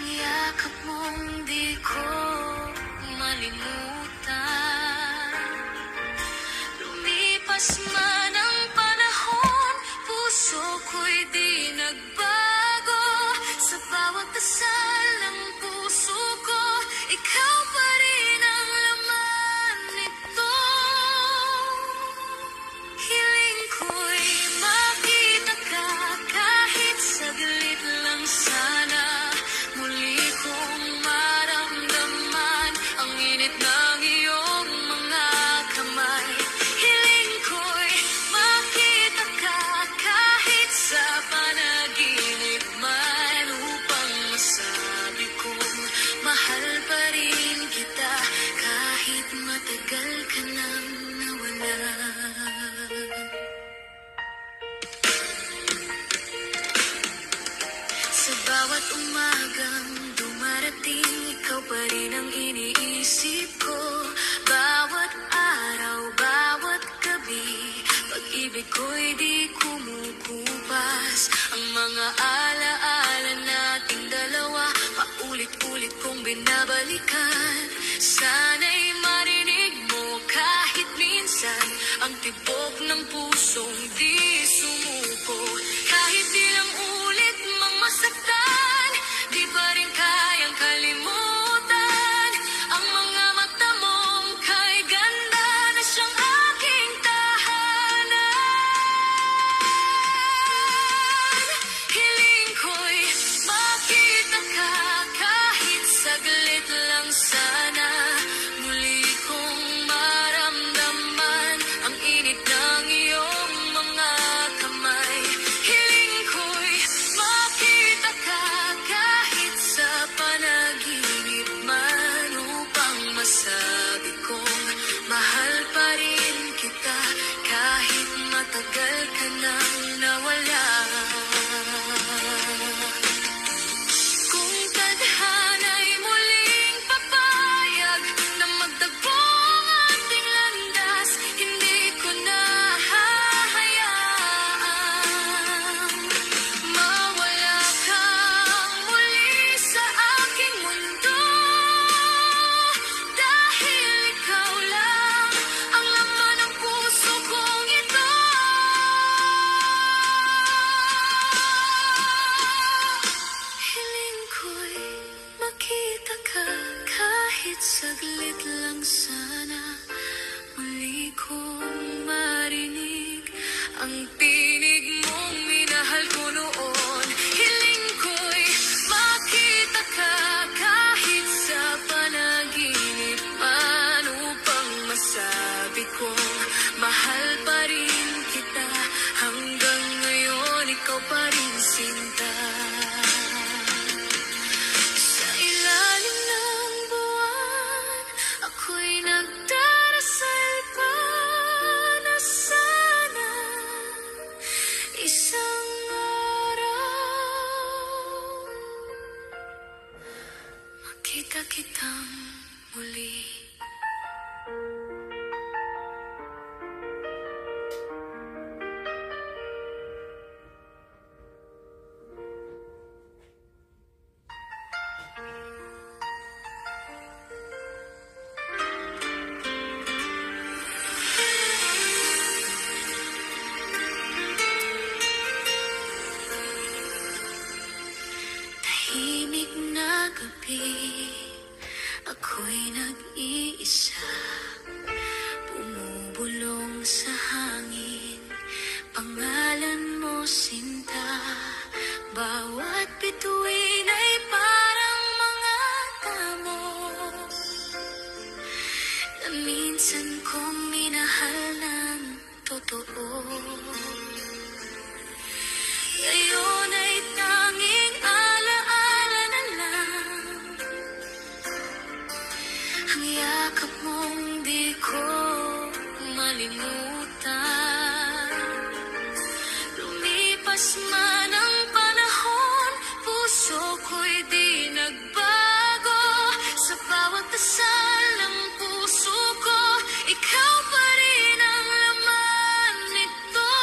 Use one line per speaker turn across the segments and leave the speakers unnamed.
Ang yakap mong di ko malimutan. Lumipas man ang panahon, puso ko'y di nagbago. Sa bawat dasal ng puso ko, ikaw pa rin ang laman nito. Hiling ko'y makita ka kahit saglit lang sana. Muli kong maramdaman ang init ng iyong mga kamay. Hiling ko'y makita ka kahit sa panaginip man, upang masabi kong mahal pa rin kita kahit matagal ka nang nawala. Sa bawat umagang dumarating, ikaw pa rin ang iniisip ko. Bawat araw, bawat gabi, pag-ibig ko'y di kumukupas. Ang mga alaala nating dalawa, paulit-ulit kong binabalikan. Sana'y marinig mo kahit minsan ang tibok ng pusong di sumuko. Kahit ilang ulit mang masaktan, di pa rin kayang kalimutan ang mga mata mong kay ganda na siyang aking tahanan. Hiling ko'y makita ka kahit saglit lang sana. Muli kong maramdaman ang init ng iyong mga kamay. Hiling ko'y makita ka kahit sa panaginip man, upang masabi kong mahal pa rin kita kahit matagal ka nang nawala. Kung tadhana'y muling papayag na magtagpo ang ating landas, hindi ko na hahayaan mawala kang muli sa aking mundo. Dahil ikaw lang ang laman ng puso kong ito. Hiling ko'y makita ka kahit saglit lang sana. Muli kong marinig ang tinig mong minahal ko noon. Hiling ko'y makita ka kahit sa panaginip man, upang masabi kong mahal pa rin kita. Hanggang ngayon ikaw pa rin sinta. Sa ilalim ng buwan, ako'y nagdarasal pa na sana isang araw makita kitang muli. Tahimik na gabi, ako'y nag-iisa, bumubulong sa hangin, pangalan mo sinta. Bawat bituin ay parang mga damo na minsan kong minahal ng totoo. Ngayon ay tanging alaala na lang ang yakap mong di ko malimutan. Lumipas man ang panahon, puso ko'y di nagbago. Sa bawat dasal ng puso ko, ikaw pa rin ang laman nito.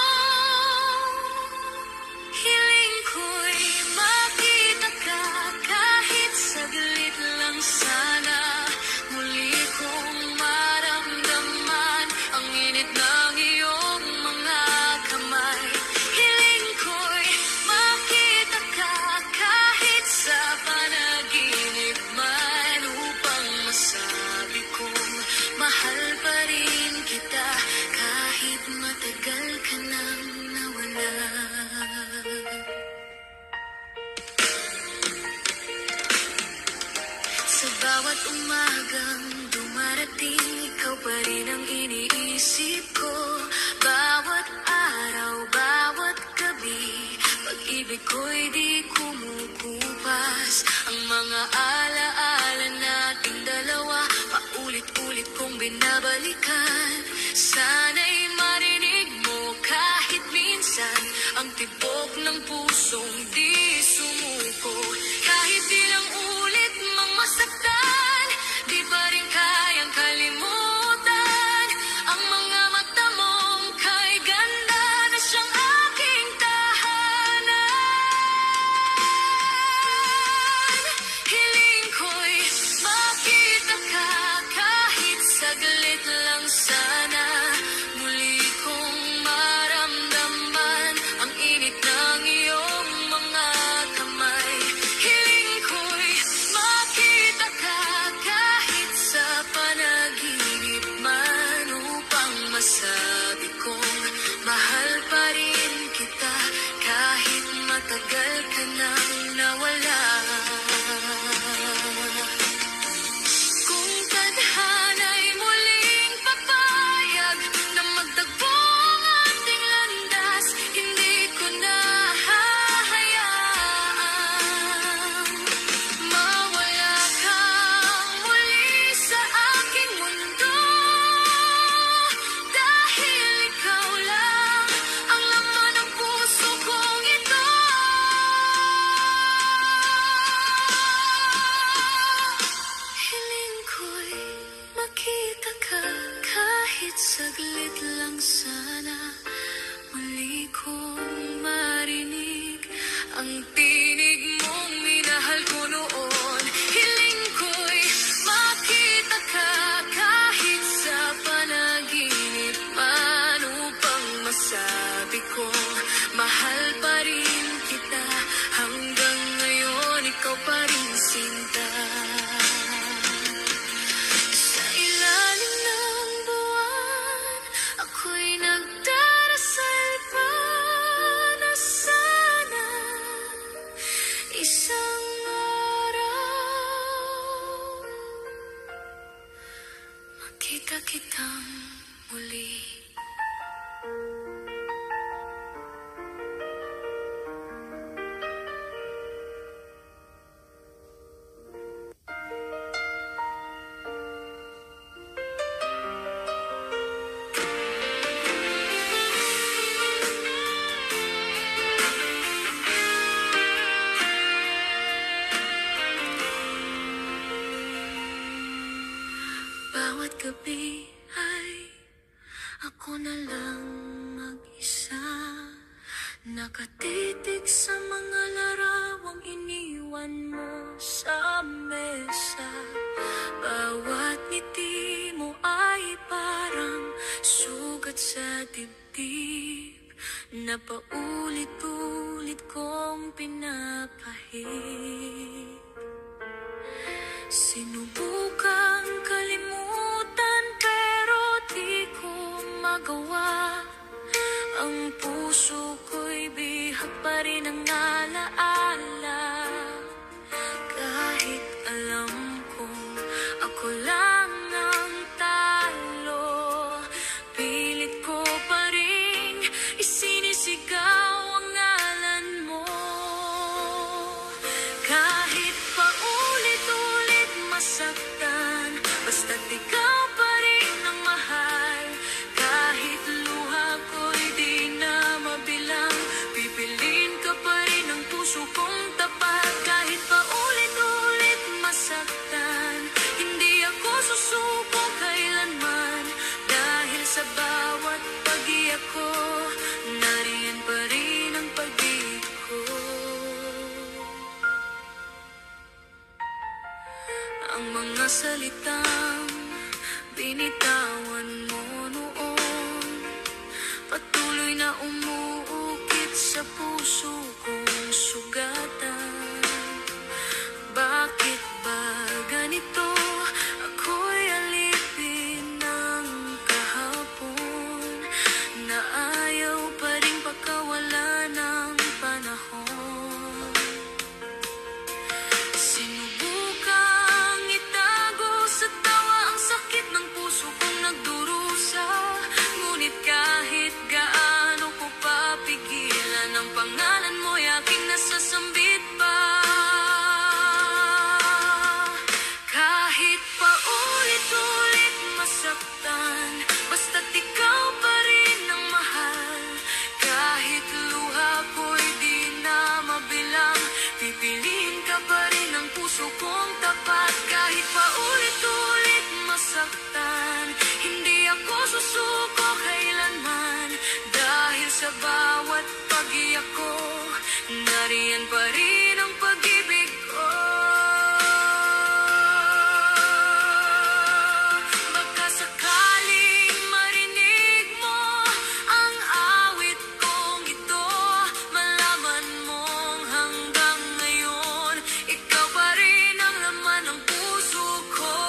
Hiling ko'y makita ka kahit Bawat umagang dumarating, ikaw pa rin ang iniisip ko. Bawat araw, bawat gabi, pag-ibig ko'y di kumukupas. Ang mga alaala nating dalawa, paulit-ulit kong binabalikan. Sana'y marinig mo kahit minsan ang tibok ng pusong di sumuko. Kahit ilang ulit mang masaktan, di pa rin kayang kalimutan ang mga mata mong kay ganda na siyang aking tahanan. Hiling ko'y makita ka kahit saglit lang sana. Muli kong maramdaman ang init ng iyong mga kamay. Hiling ko'y makita ka kahit sa panaginip man, upang masabi kong mahal pa rin kita kahit matagal ka nang nawala. Kung tadhana'y muling papayag na magtagpo ang ating landas, hindi ko na hahayaan mawala kang muli sa aking mundo. Dahil ikaw lang ang laman ng puso kong ito. Hiling ko'y makita ka kahit saglit lang sana. Muli kong marinig ang tinig mong minahal ko noon. Hiling ko'y makita ka kahit sa panaginip man, upang masabi kong mahal pa rin kita. Hanggang ngayon ikaw pa rin sinta. Sa ilalim ng buwan, ako'y nagdarasal pa na sana isang araw makita kitang muli. Bawat gabi ay ako na lang mag-isa, nakatitig sa mga larawang iniwan mo sa mesa. Bawat ngiti mo ay parang sugat sa dibdib na paulit-ulit kong pinapahid. Sinubukang kalimutan pero di ko magawa. Ang puso ko'y bihag pa rin ang alaala. Kahit alam kong ako lang ang talo, pilit ko pa rin isinisigaw ang ngalan mo. Kahit paulit-ulit masaktan, basta't ikaw pa rin ang mahal. Kahit luha ko'y di na mabilang, pipiliin ka pa rin ang puso kong tapat. Kahit paulit-ulit masaktan, hindi ako susuko kailanman. Dahil sa bawat pag-iyak ko, nariyan pa rin ang pag-ibig ko. Ang mga salitang binitawan mo noon, patuloy na umuukit sa puso kong sugatan. Bakit ba ganito? Ako'y alipin ng kahapon, na ayaw pa rin pagkawala ng panahon. Sinubukang ito puso kong tapat kahit paulit-ulit masaktan. Hindi ako susuko kailanman, dahil sa bawat pag-iyak ko, nariyan pa rin ang pag-ibig ko. Baka sakaling marinig mo ang awit kong ito, malaman mong hanggang ngayon ikaw pa rin ang laman ng puso ko.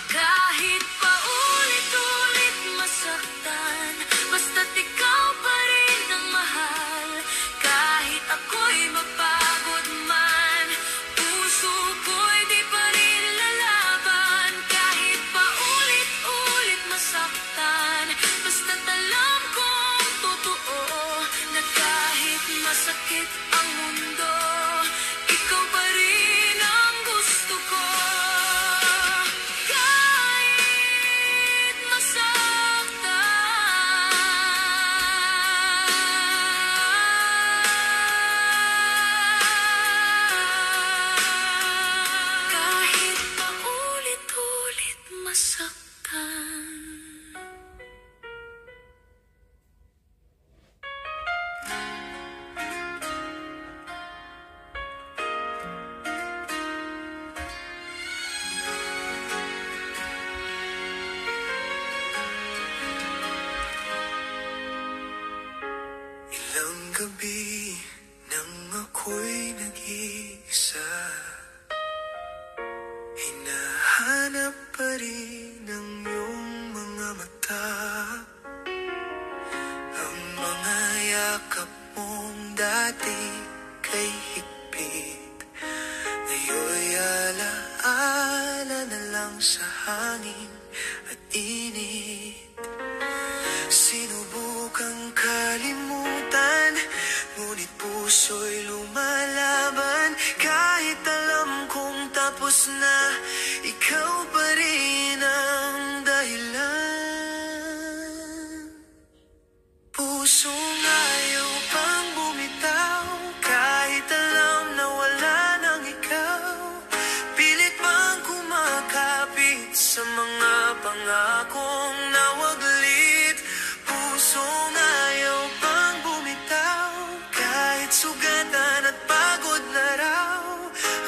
Kahit paulit-ulit masaktan, basta't ikaw pa rin ang mahal. Kahit ako'y mapagod man, puso ko'y di pa rin lalaban. Kahit paulit-ulit masaktan, basta't alam kong totoo na kahit masakit ang mundo, ikaw pa rin ang gusto ko. Kahit masaktan, kahit paulit-ulit masaktan.
Ilang gabi nang ako'y nag-iisa, hinahanap pa rin ang iyong mga mata. Ang mga yakap mong dati kay higpit, ngayon'y alaala na lang sa hangin at init. Sinubukang kalimutan, ngunit puso'y lumalaban. Kahit alam kong tapos na, ikaw pa rin ang dahilan. Pusong ayaw pang bumitaw, kahit alam na wala nang ikaw. Pilit bang kumakapit sa mga pangakong nawaglit? Pusong ayaw pang bumitaw, kahit sugatan at pagod na raw.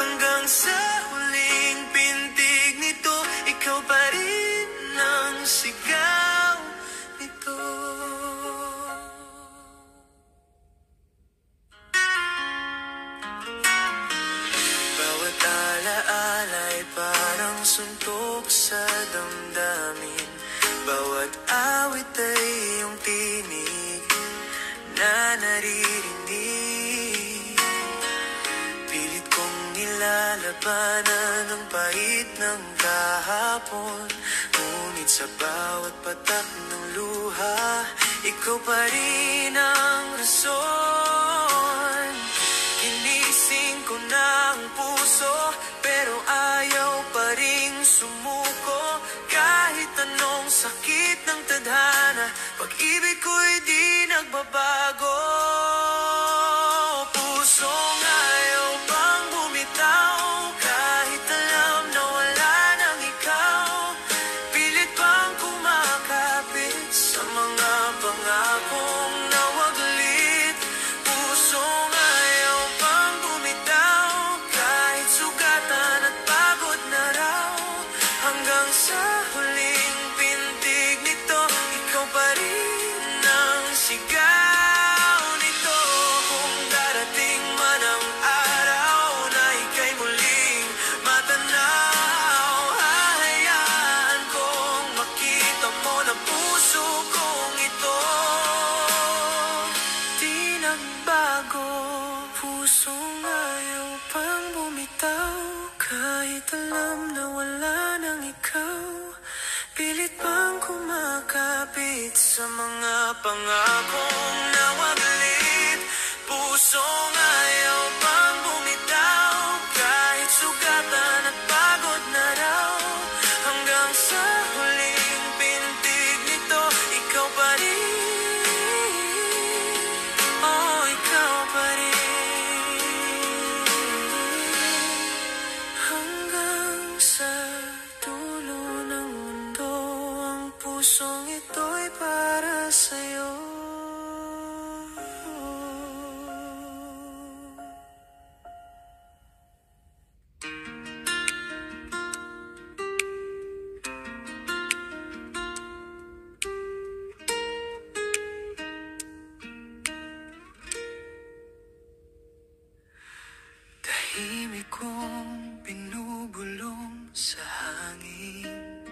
Hanggang sa huling pintig nito, ikaw pa rin ang sigaw nito. Bawat alaala'y parang suntok sa damdamin. Bawat awit ay iyong tinig na naririnig. Pilit kong nilalabanan ang pahit ng kahapon, ngunit sa bawat patak ng luha, ikaw pa rin ang rason. Ginising ko na ang puso, pero ayaw pa ring sumuko. Kahit anong sakit ng tadhana, pag-ibig ko'y di nagbabago. Pusong ayaw pang bumitaw, kahit alam na wala nang ikaw. Pilit bang kumakapit sa mga pangakong nawaglit? Pusong ayaw pang bumitaw, kahit sugatan at pagod na raw. Hanggang sa huling pintig nito, ikaw pa rin ang sigaw nito. Kung darating man ang araw na ika'y muling matanaw, hahayaan kong makita mo na puso kong ito di nagbago. Pusong ayaw pang bumitaw, kahit alam na wala nang ikaw. Pilit bang kumakapit sa mga pangakong nawaglit? Pusong ayaw pang bumitaw, kahit sugatan at pagod na raw. Hanggang sa huling pintig nito, ikaw pa rin. Oh, ikaw pa rin. Tahimik kong binubulong sa hangin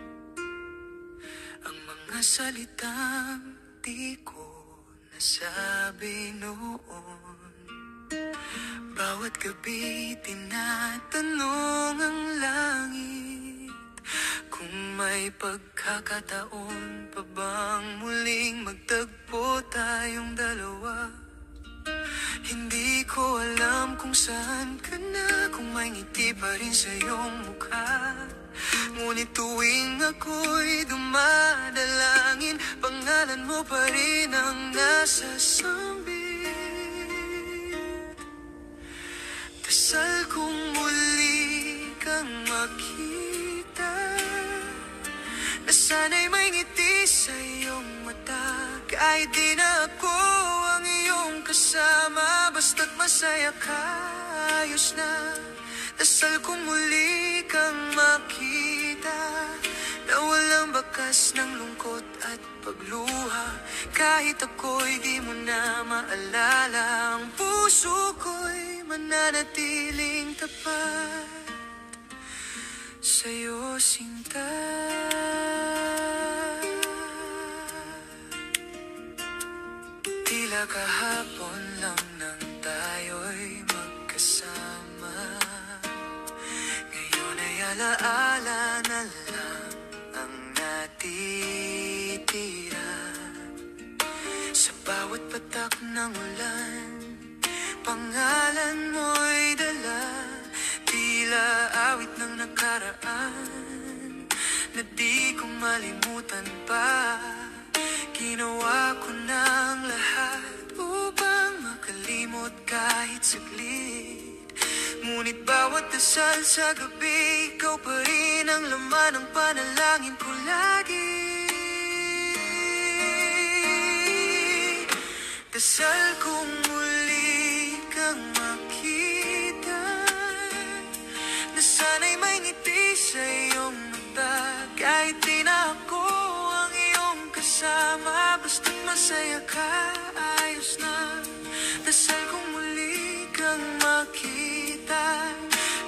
ang mga salitang di ko nasabi noon. Bawat gabi tinatanong ang langit kung may pagkakataon pa bang muling magtagpo tayong dalawa. Hindi ko alam kung saan ka na, kung may ngiti pa rin sa iyong mukha. Ngunit tuwing ako'y dumadalangin, pangalan mo pa rin ang nasa sambit. Dasal kong muli kang makita, na sana'y may ngiti sa iyong mata. Kahit di na ako ang iyong kasama, basta't masaya ka, ayos na. Dasal kong muli kang makita, na walang bakas ng lungkot at pagluha. Kahit ako'y di mo na maalala, ang puso ko'y mananatiling tapat sa'yo, sinta. Tila kahapon lang nang tayo'y magkasama, ngayon ay alaala na lang ang natitira. Sa bawat patak ng ulan, pangalan mo'y dala. Tila awit ng nakaraan na di ko malimutan pa. Ginawa ko ng lahat upang makalimot kahit saglit. Ngunit bawat dasal sa gabi, ikaw pa rin ang laman ng panalangin ko lagi. Dasal kong muli kang makita, na sana'y may ngiti sa iyong mata. Kahit di na ako ang iyong kasama, basta't masaya ka, ayos na. Dasal kong muli kang makita,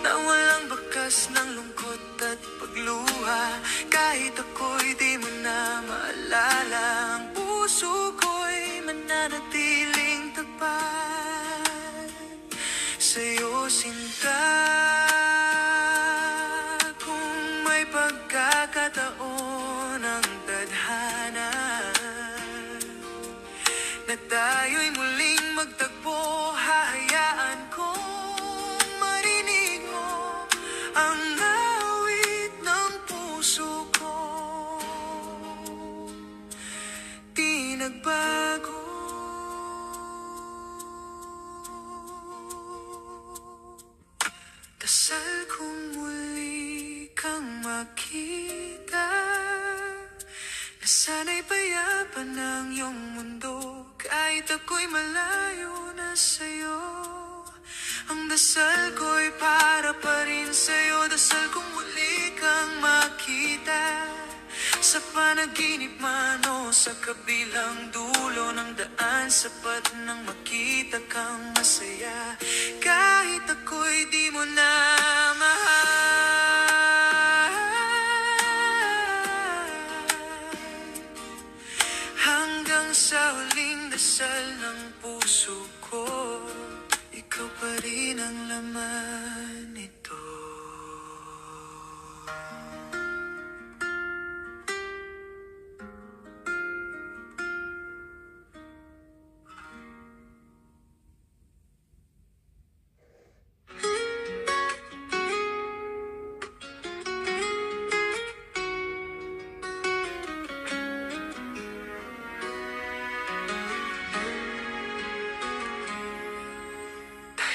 na walang bakas ng lungkot at pagluha. Kahit ako'y di mo na maalala, ang puso ko'y mananatiling tapat sa'yo, sinta. Kung may pagkakataon ang tadhana na tayo'y muling magtagpo, hahayaan kong marinig mo ang awit ng puso ko. Di nagbago. Dasal kong muli kang makita, na sana'y payapan ng iyong mundo. Kahit ako'y malayo na sa'yo, ang dasal ko'y para pa rin sa'yo. Dasal kong muli kang makita, sa panaginip man o sa kabilang dulo ng daan. Sapat nang makita kang masaya, kahit ako'y di mo na mahal. Hanggang sa huling dasal ng puso ko, ikaw pa rin ang laman nito.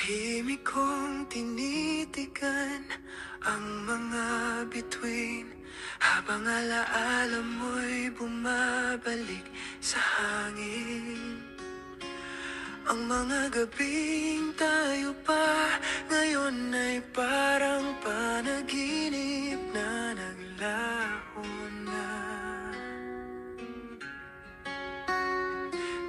Tahimik kong tinitigan ang mga bituin, habang alaala mo'y bumabalik sa hangin. Ang mga gabing tayo pa ngayon ay parang panaginip na naglaho na.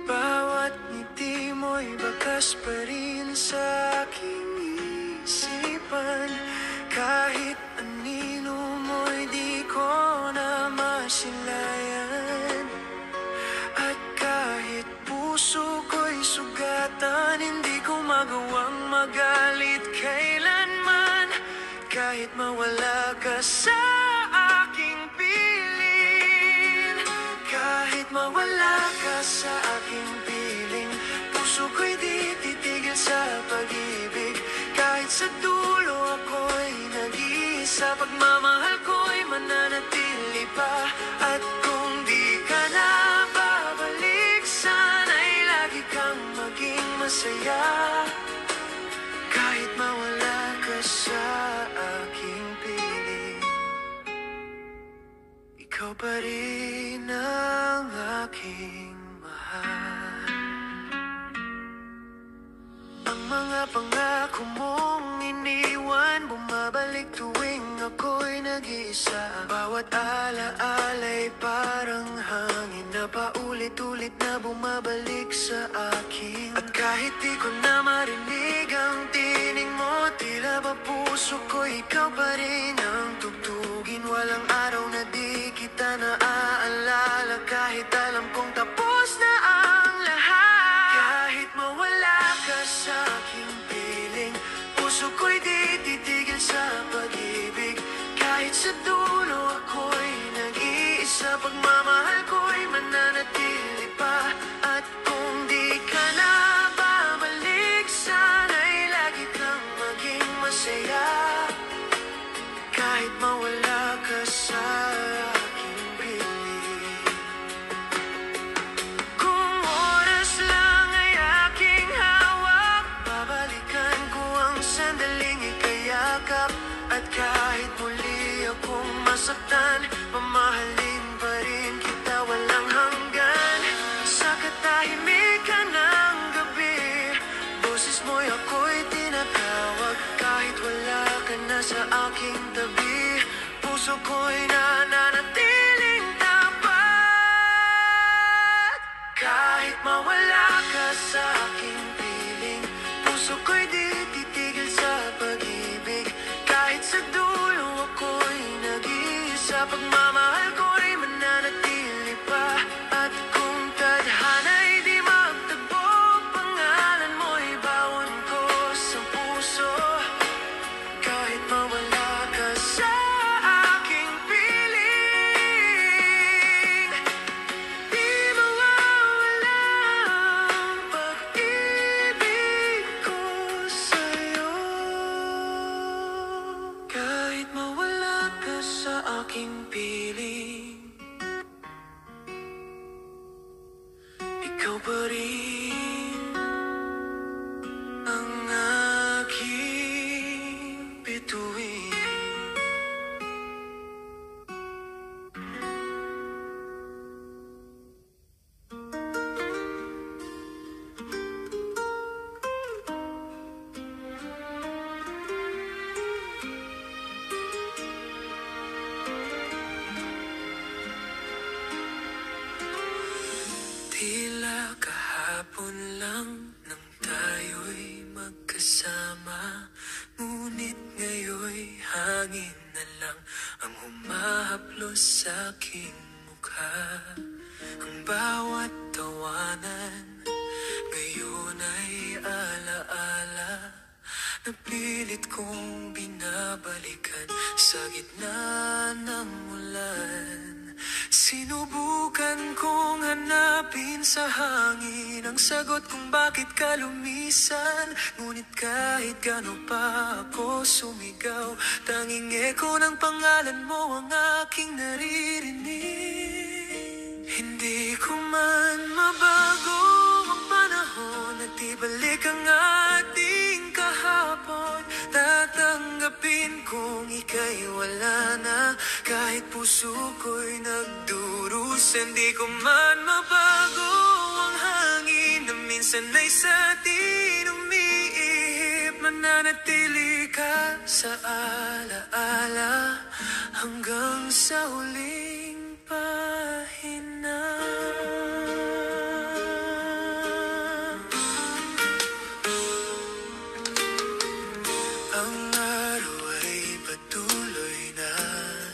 Bawat ngiti mo'y bakas pa rin sa aking isip. kahit mawala ka sa aking piling. Kahit mawala ka sa aking piling, puso ko'y di titigil sa pag-ibig. Kahit sa dulo ako'y nag-iisa, pagmamahal ko'y mananatili pa. At kung di ka na babalik, sana'y lagi kang maging masaya. Kahit mawala ka sa aking piling, ikaw pa rin ang aking mahal. Ang mga pangako mong iniwan, bumabalik tuwing ako'y nag-iisa. Bawat alaala'y parang hangin na paulit-ulit na bumabalik sa akin. At kahit di ko na marinig ang tinig mo, tila ba puso ko ikaw pa rin ang tugtugin. Walang araw na di kita naaalala, kahit alam kong tapos na ang lahat. Kahit mawala ka sa aking piling, puso ko'y di titigil sa pag-ibig. Kahit sa dulo ako'y nag-iisa, pagmamahal ko'y mananatili pa. At kung di ka na babalik, sana'y lagi kang maging masaya. Kahit mawala ka sa aking piling. Kung oras lang ay aking hawak, babalikan ko ang sandaling ikayakap. At kahit muli akong masaktan, mamahalin pa rin kita walang hanggan. Sa katahimikan ng gabi, boses mo'y ako'y tinatawag. Kahit wala ka na sa aking tabi, puso ko'y nananatiling tapat. Kahit mawala ka sa aking piling, puso ko'y di titigil sa pag-ibig. Kahit sa dulo ako'y nag-iisa, pagmamahal ko'y mananatili pa. At kung tadhana'y di magtagpo, pangalan mo'y bawon ko sa puso. Kahit mawala ka sa aking piling, di mawawala ang pag-ibig ko sa'yo. Kahit mawala ka sa aking piling, ikaw pa rin ang aking bituin. Tila kahapon lang nang tayo'y magkasama, ngunit ngayon'y hangin na lang ang humahaplos sa aking mukha. Ang bawat tawanan ngayon ay alaala na pilit kong binabalikan sa gitna ng ulan. Sinubukan kong hanapin sa hangin ang sagot kung bakit ka lumisan. Ngunit kahit gaano pa ako sumigaw, tanging eko ng pangalan mo ang aking naririnig. Hindi ko man mabago ang panahon at ibalik ang ating kahapon. Tatanggapin kong ika'y wala na, kahit puso ko'y nagdurusa. Hindi ko man mabago ang hangin na minsan ay sa atin umiihip. Mananatili ka sa alaala hanggang sa huling pahina. Ang araw ay patuloy na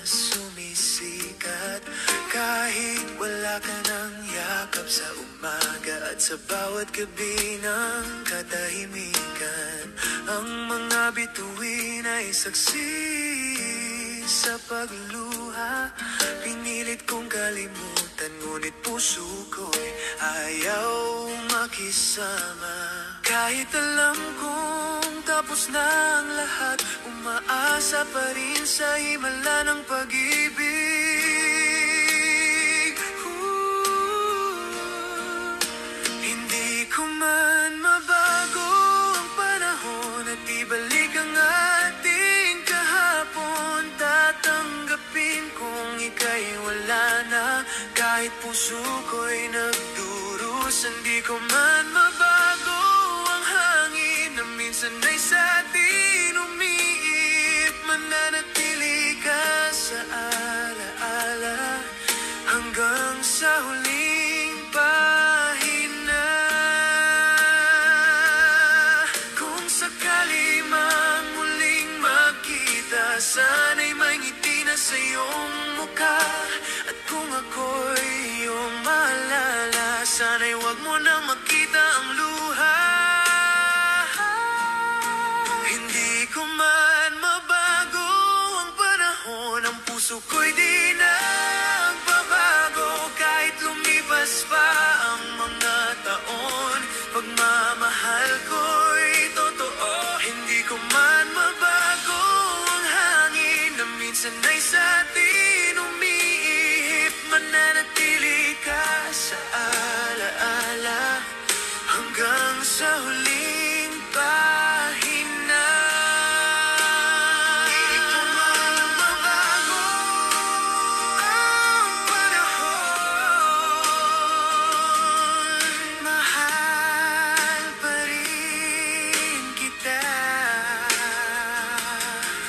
sumisikat, kahit wala ka ng yakap sa umaga at sa bawat gabi ng katahimikan. Ang mga bituin ay saksi sa pagluha. Pinilit kong kalimutan, ngunit puso ko'y ayaw makisama. Kahit alam kong tapos na ang lahat, umaasa pa rin sa himala ng pag-ibig. Hindi ko man mabago ang panahon at ibalik ang ating kahapon. Tatanggapin kung ika'y wala na, kahit puso ko'y nagdurusa. Hindi ko man mabago ang hangin na minsan ay sa atin umiip. Mananatili ka sa alaala hanggang sa huling pahina. Kung sakali mang muling magkita, sana'y may ngiti na sa iyong mukha. At kung ako'y iyong maalala, sana'y wag mo nang makita ang luha. Hindi ko man mabago ang panahon, ang puso ko'y di nagbabago. Kahit lumipas pa ang mga taon, pagmamahal ko'y totoo. Hindi ko man mabago ang hangin na minsan ay sa atin umiihip. Mananatili ka sa alaala hanggang sa huling pahina. Hindi ko man mabago ang panahon, mahal pa rin kita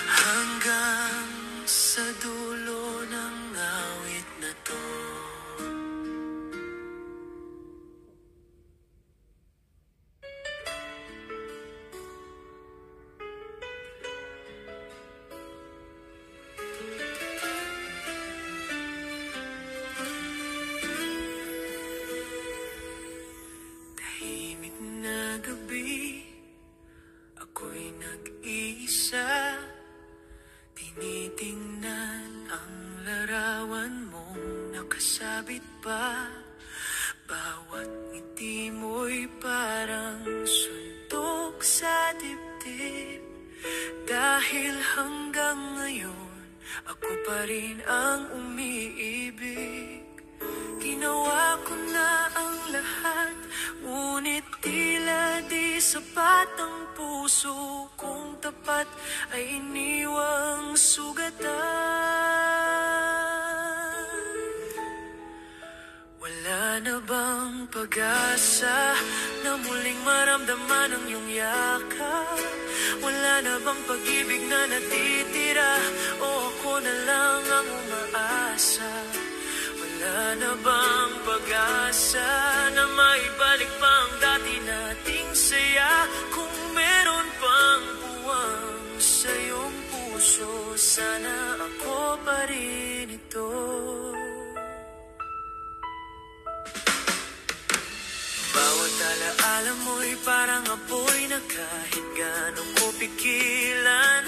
hanggang sa dulo ng awit na to. Tahimik na gabi, ako'y nag-iisa. Tinitingnan ang larawan mong nakasabit pa. Bawat ngiti mo'y parang suntok sa dibdib. Dahil hanggang ngayon, ako pa rin ang umiibig. Ginawa ko na ang lahat, ngunit tila di sapat ang puso kong tapat ay iniwang sugatan. Wala na bang pag-asa na muling maramdaman ang iyong yakap? Wala na bang pag-ibig na natitira o ako na lang ang umaasa? Wala na bang pag-asa na maibalik pa ang dati nating saya? Kung meron pang buwang sa iyong puso, sana ako pa rin ito. Bawat alaala mo'y parang apoy na kahit gano'n ko pigilan,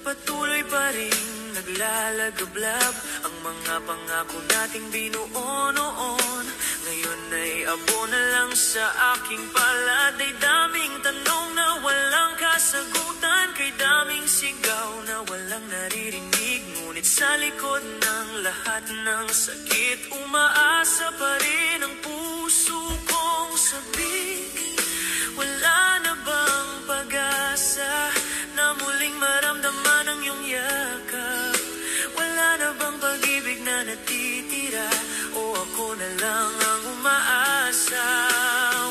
patuloy pa rin naglalagablab ang mga pangako nating binuo noon. Ngayon ay abo na lang sa aking palad. Ay daming tanong na walang kasagutan, kay daming sigaw na walang naririnig. Ngunit sa likod ng lahat ng sakit, umaasa pa rin ang puso kong sabik. Wala na bang pag-asa na muling maramdaman ang iyong yakap? Wala na bang pag-ibig na natitira o ako na lang ang umaasa?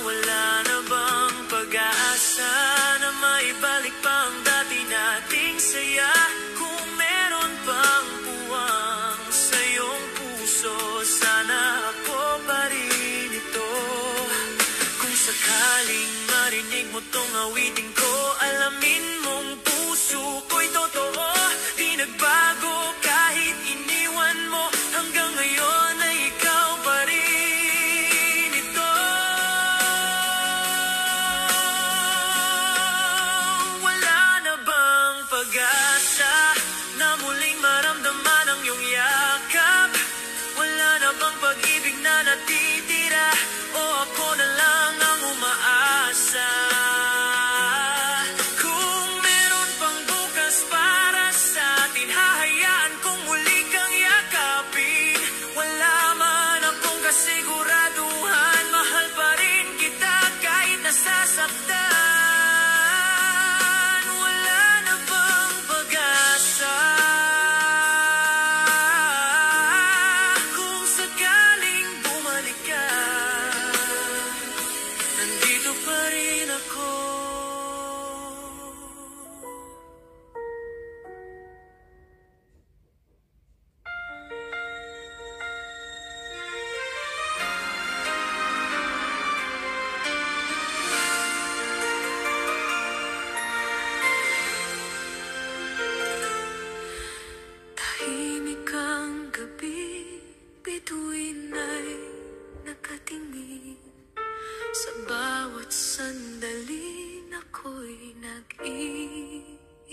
Wala na bang pag-asa na maibalik pa ang dati nating saya? Kung meron pang puwang sa iyong puso, sana ako pa rin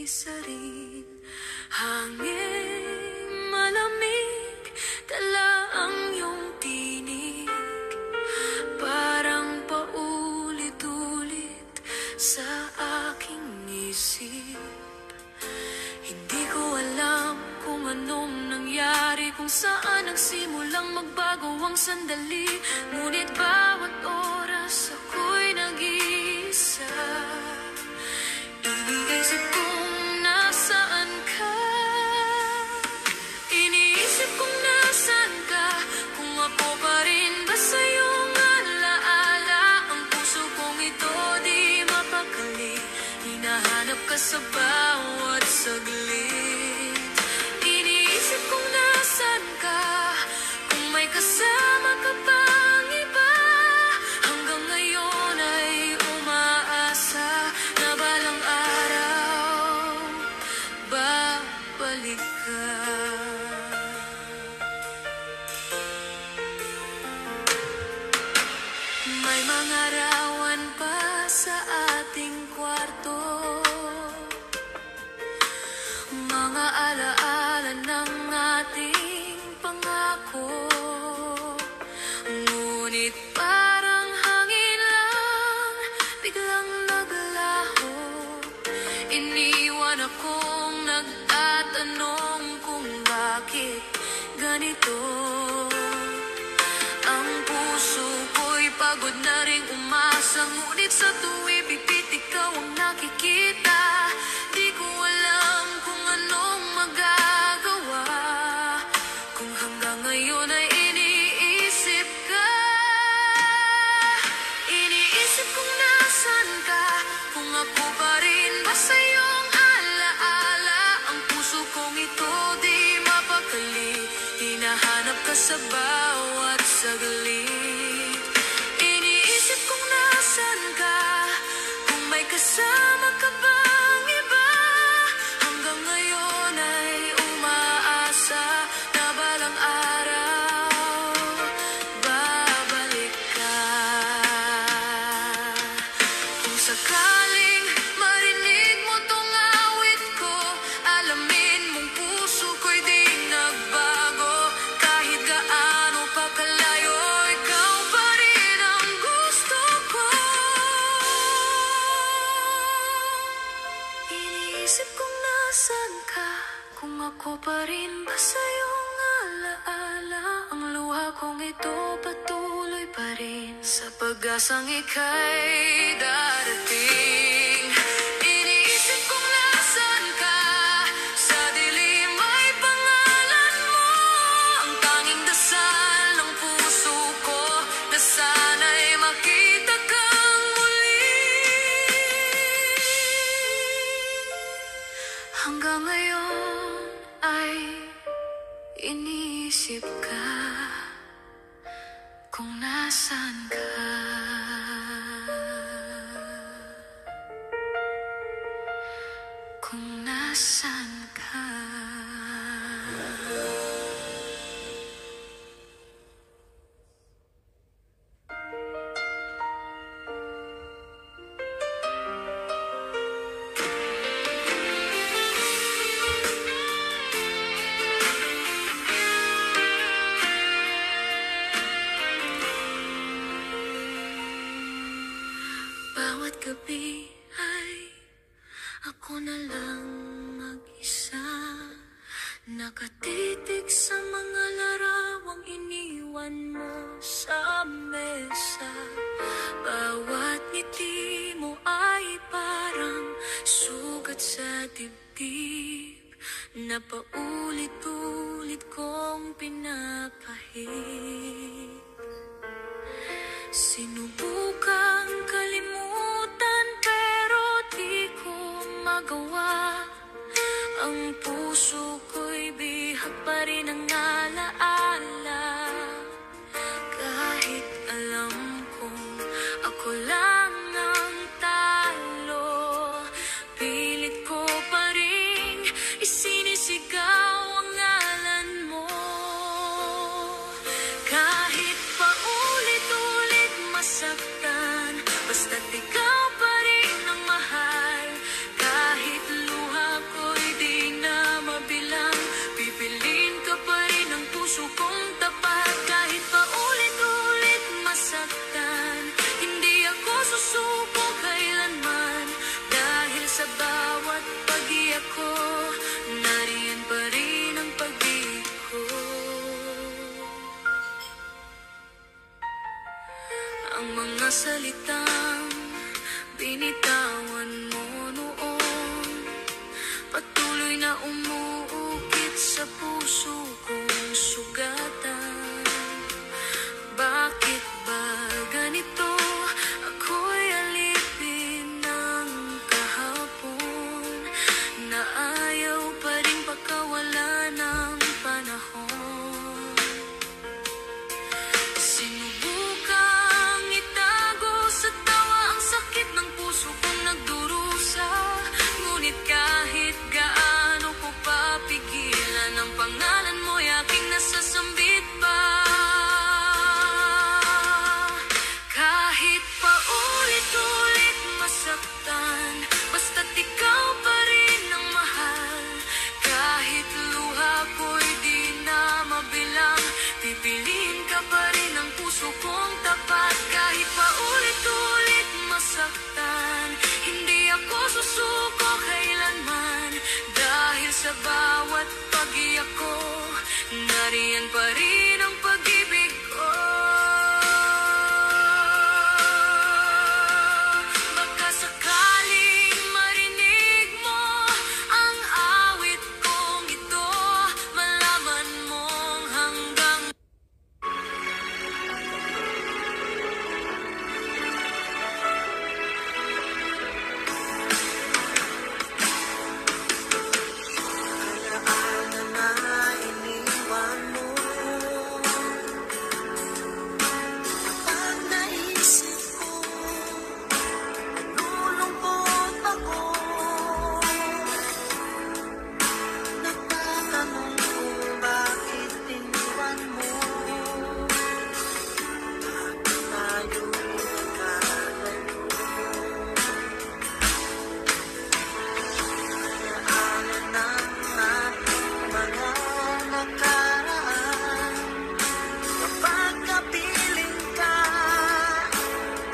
isa rin. Hangin malamig, dala ang iyong tinig, parang paulit-ulit sa aking isip. Hindi ko alam kung anong nangyari, kung saan nagsimulang magbago ang sandali. Ngunit bawat oras ako'y nag-iisa. Iniisip kung nasaan ka, iniisip kung nasaan ka, kung ako pa rin ba sa'yong alaala. Ang puso kong ito di mapakali, hinahanap ka sa bawat saglit. Iniisip kung nasaan ka, kung may kasama ka pang iba. Hanggang ngayon ay umaasa na balang araw babalik ka. May mga rawan pa sa ating kwarto, mga alaala ng ating pangako. Ngunit parang hangin lang, biglang naglaho. Iniwan akong nagtatanong kung bakit ganito. Ang puso ko'y pagod na ring umasa, ngunit sa tuwi pipit ikaw ang nakikita. Di ko alam kung anong magagawa, kung hanggang ngayon ay iniisip ka. Iniisip kung nasaan ka, kung ako pa rin ba sa'yong alaala. Ang puso kong ito di mapakali, hinahanap ka sa bawat saglit. Iniisip kung nasaan ka, kung may kasama ka bang iba. Hanggang ngayon ay umaasa na balang araw babalik ka. Kung sakaling marinig mo tong awit ko, alamin mong puso ko'y di nagbago. Kahit gaano pa kalayo, ikaw pa rin ang gusto ko. Iniisip kung nasaan ka, kung ako pa rin ba sa'yong alaala. Ang luha kong ito patuloy pa rin, sa pag-asang ika'y darating. Iniisip kung nasaan ka, sa dilim ay pangalan mo. Ang tanging dasal ng puso ko, na sana'y makita kang muli. Hanggang ngayon ay iniisip ka, kung nasaan ka. Kung nasaan ka. Bawat gabi ay ako na lang mag-isa, nakatitig sa mga larawang iniwan mo sa mesa. Bawat ngiti mo ay parang sugat sa dibdib, na paulit-ulit kong pinapahid. Sinubukang kalimutan pero di ko magawa. Ang puso ko'y bihag pa rin ang alaala. Kahit alam kong ako lang ang talo, pilit ko pa rin isinisigaw ang ngalan mo. Kahit paulit-ulit masaktan, basta't ikaw pa rin ang mahal. Kahit luha salitang binitawan mo noon, patuloy na umuukit sa puso kong sugatan. Bakit ba ganito? Ako'y alipin ng kahapon, na ayaw pa rin pagkawala ng panahon. Sinubukang itago sa tawa ang sakit ng puso kong nagdurusa, ngunit kahit gaano ko papigilan, ang pangalan mo'y aking nasasambit pa. Kahit pa ulit-ulit masaktan, basta't ikaw pa rin ang mahal. Kahit luha ko'y di na mabilang, pipiliin ka pa rin ang puso kong tapat. Kahit pa ulit-ulit masaktan, hindi ako susuko kailanman, dahil sa bawat pag-iyak ko, nariyan pa rin ang pag-ibig ko. Baka sakaling marinig mo ang awit kong ito, malaman mong hanggang
Alaala na iniwan mo. Pag naisip ko, nalulungkot ako. Nagtatanong kung bakit iniwan mo. Bakit tayo nagkalayo? Alaala ng ating mga nakaraan. Kapag kapiling ka,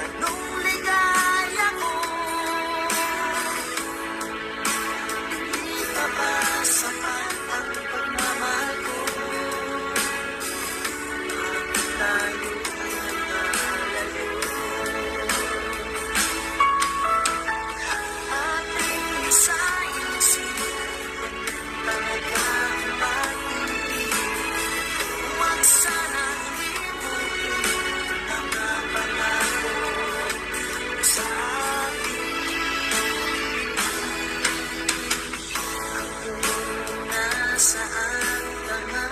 anong ligaya ko? Hindi ka ba sapat ang pagmamahal ko? Bakit tayo nagkalayo? Ating isa-isip, talaga ang pag-ibig. Huwag sanang limutin ang mga pangako sa atin. Kung nasaan ka man,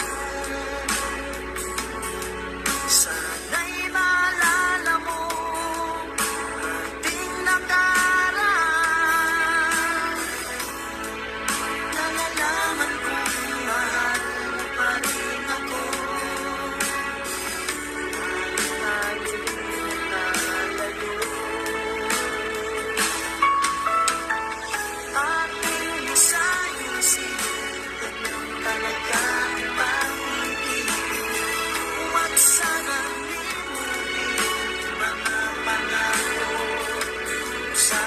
sana'y maalala mo ating nakaraan. Nalalaman kong mahal mo pa rin ako. Tayo nagkalayo. Ating isa-isip, ganyan talaga ang pag-ibig. Huwag sanang limutin mga pangako sa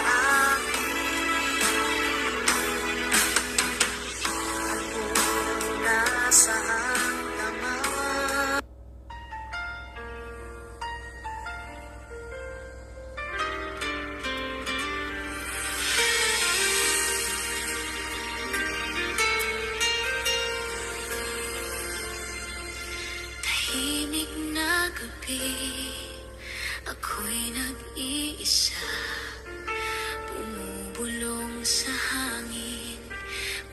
akin. Kung nasaan ka man.
tahimik na gabi, ako'y nag-iisa, bumubulong sa hangin,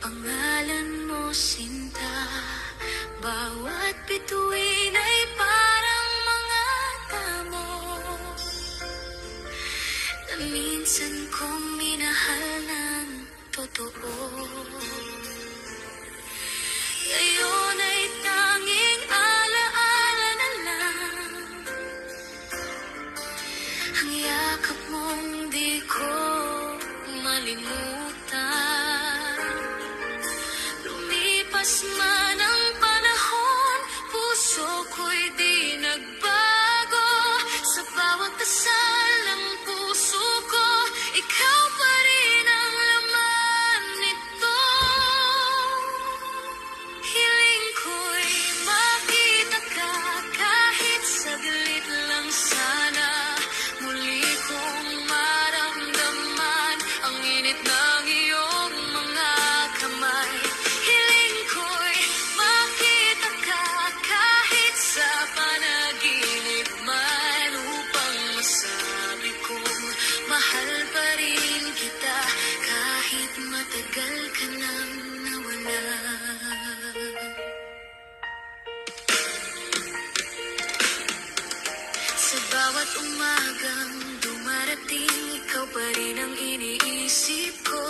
pangalan mo sinta. Bawat bituin ay parang mga damo na minsan kong minahal ng totoo. Ngayon ay tanging alaala na lang ang yakap mong di ko malimutan. Lumipas man ang panahon, puso ko'y di nagbago. Sa bawat dasal ng puso ko, ikaw pa rin ang laman nito. Hiling ko'y makita ka kahit saglit lang sana. Muli umagang dumarating, ikaw pa rin ang iniisip ko.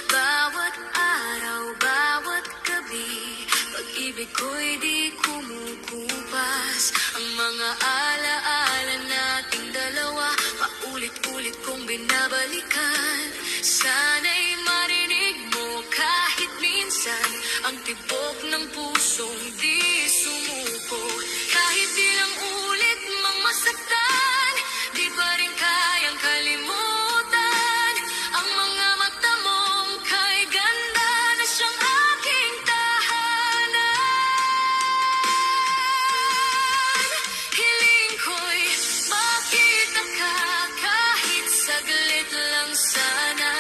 Bawat araw, bawat gabi, pag-ibig ko'y di kumukupas. Ang mga alaala nating dalawa, paulit-ulit kong binabalikan. Sana'y marinig mo kahit minsan ang tibok ng pusong di sumuko. Kahit ilang ulit mang masaktan, di pa rin kayang kalimutan. Ang mga mata mong kay ganda na siyang aking tahanan. Hiling ko'y makita ka kahit saglit lang sana.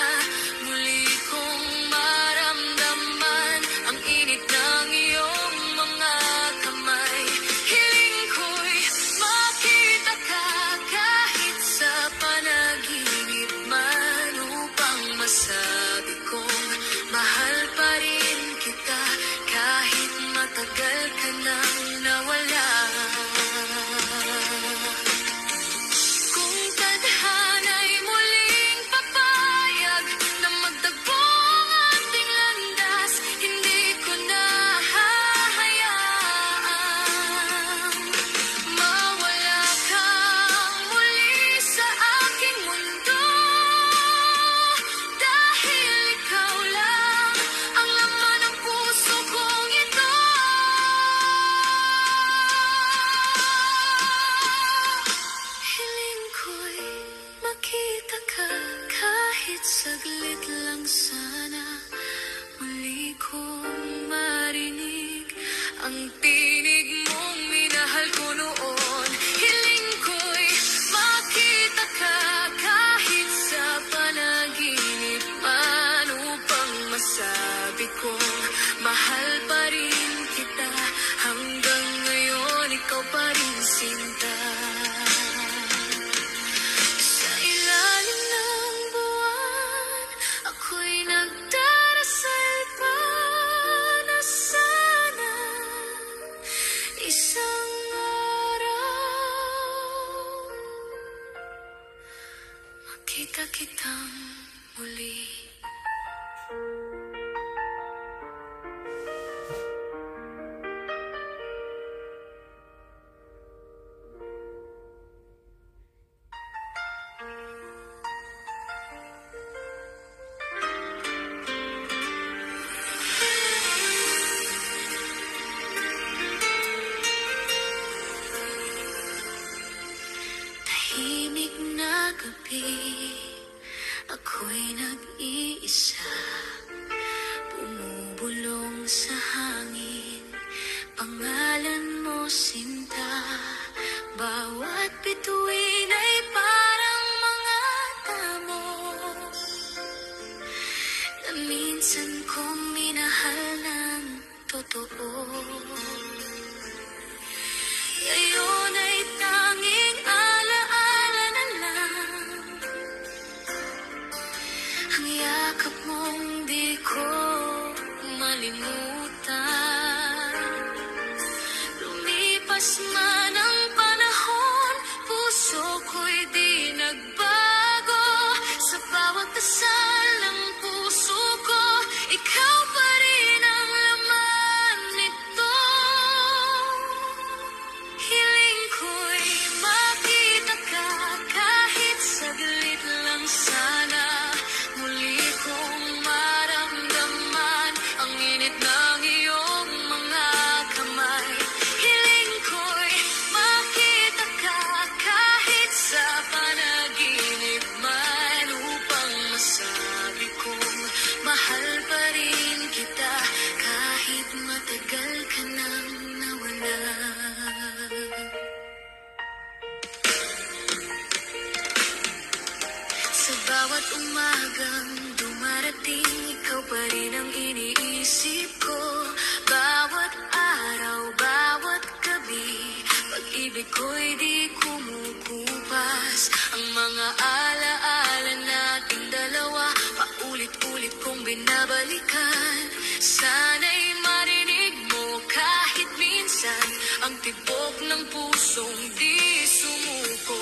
Muli kong maramdaman ang init ng iyong mga kamay. Hiling ko'y makita ka kahit sa panaginip man, upang masabi kong mahal pa rin kita kahit matagal ka nang nawala. Kung tadhana'y muling papayag na magtagpo ang ating landas, hindi ko na hahayaan mawala kang muli sa aking mundo. Dahil ikaw lang ang laman ng puso kong ito. Hiling ko'y makita ka kahit saglit lang sana. Muli kong marinig ang tinig mong minahal ko noon. Hiling ko'y makita ka kahit sa panaginip man, upang masabi kong mahal pa rin kita. Hanggang ngayon ikaw pa rin sinta. Sa ilalim ng buwan, ako'y nagdarasal pa na sana isang araw makita kitang muli. Tahimik na gabi, ako'y nag-iisa, bumubulong sa hangin, pangalan mo sinta. Bawat bituin ay parang mga damo na minsan kong minahal ng totoo. Ngayon ay tanging alaala na lang ang yakap mong di ko malimutan. Lumipas man ang panahon, puso ko'y di nagbago. Sa bawat dasal ng puso ko, ikaw pa rin ang laman nito. Hiling ko'y makita ka kahit saglit lang sana. Muli kong maramdaman ang init ng iyong mga kamay. Hiling ko'y makita ka kahit sa panaginip man, upang masabi kong mahal pa rin kita kahit matagal ka nang nawala. Sa bawat umagang dumarating, ikaw pa rin ang iniisip ko. Bawat araw, bawat gabi, pag-ibig ko'y di kumukupas. Ang mga alaala nating dalawa, paulit-ulit kong binabalikan. Sana'y marinig mo kahit minsan ang tibok ng pusong di sumuko.